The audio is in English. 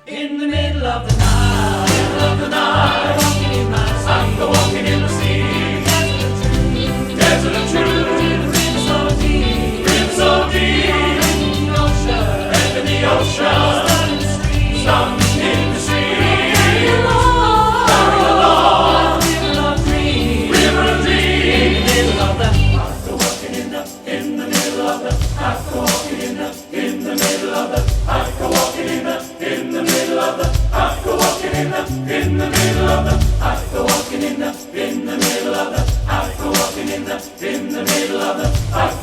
In the middle of the night, walking in my sleep. I go walking in the sea. Desert of truth, river so deep, in the ocean, in the ocean, starting in the street, carry along, river of dreams, in the middle of the. I go walking in the middle of the. I go walking in the middle of the. I go walking in the middle of the. I go walking in the middle of the. I go walking in the middle of the. I go walking in the middle of the.